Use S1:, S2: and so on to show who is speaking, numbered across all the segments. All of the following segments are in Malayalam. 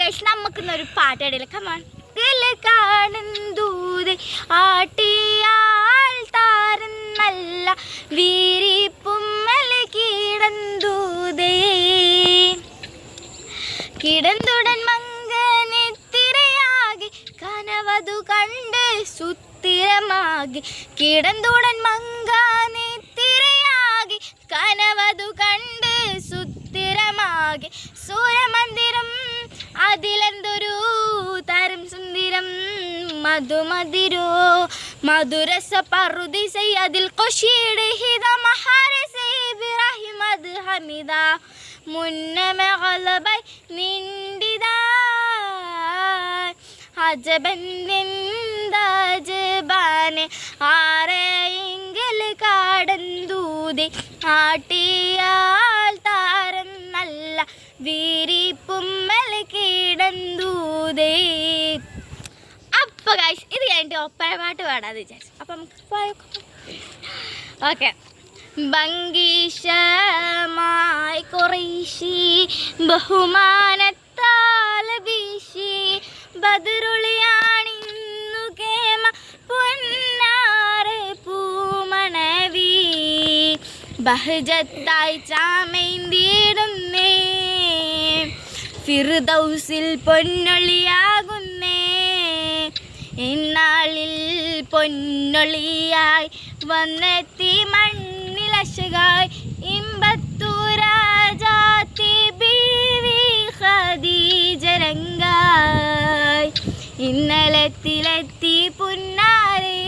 S1: ഗൈസ് നമുക്കിന്നൊരു പാട്ടിടയില്ല. കമാൺ. കാണുന്തൂത് ആട്ടിയാൾ താരന്നല്ല വീരിപ്പുമ്മൽ കിടന്തൂതേ കിടന്തുടൻ മങ്കനെത്തിരയാകി കനവതു കണ്ട് സുത്തിരമാകി കിടന്തുടൻ മങ്കനെത്തിരയാകി കനവതു കണ്ട് സുത്തിരമാകി സൂര്യമന്ദിരം അതിലെന്തൊരു തരം സുന്ദരം മധുമതിരോ മധുരസ പറുദിസൈ അതിൽ കൊശീട് ഹിത മഹാരസൈ ബിറഹിമദ് ഹമിദ മുന്നമ ഗലബൈ നിണ്ടിദാ അജബൻ നിന്ദജബാനെ ആരെയെങ്കിൽ കാടന്തൂതി ആട്ടിയാൽ താരം നല്ല വീരിപ്പുമ്മൽ കിടന്തൂതേ. അപ്പോൾ ഗൈസ് ഇത് കഴിഞ്ഞിട്ട് ഒപ്പന പാട്ട് പാടാന്ന് വിചാരിച്ചു. അപ്പം നമുക്ക് ഓക്കെ. ഭംഗീഷമായി കുറേശി ബഹുമാനത്താൽ വീശി ബദറുളിയാണിന്നു കേമ പൊന്നാറ് പൂമണവി ബഹജത്തായി ചാമൈന്തിടുന്നേ ഫിർദൗസിൽ പൊന്നൊളിയാകുന്നേ ഇന്നാളിൽ പൊന്നൊളിയായി വന്നെത്തി മണ്ണിലശകായി ഇമ്പത്തൂരാജാത്തി ബീവി ഖദീജരംഗായി ഇന്നലത്തിലെത്തി പുന്നാരേ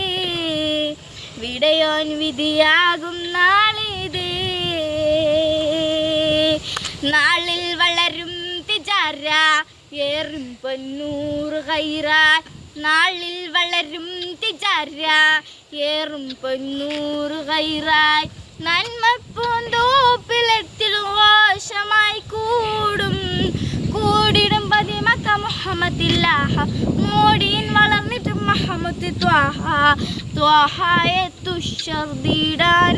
S1: വിടയോൻ വിധിയാകും നാളിത് നാളിൽ വളരും തിജാര ഏറും പൊന്നൂറ് കൈറാൻ നാളിൽ വളരും തിജാര ഏറും പൊന്നൂറ് കൈറായി നന്മപ്പൂന്തോപ്പിലെത്തിലും ഘോഷമായി കൂടിടും പതിമക്ക മുഹമ്മദില്ലാഹ മോടിയൻ വളർന്നിട്ട് മുഹമ്മദ് ത്വാഹ ത്വാഹയെ തുഷർദിടാൻ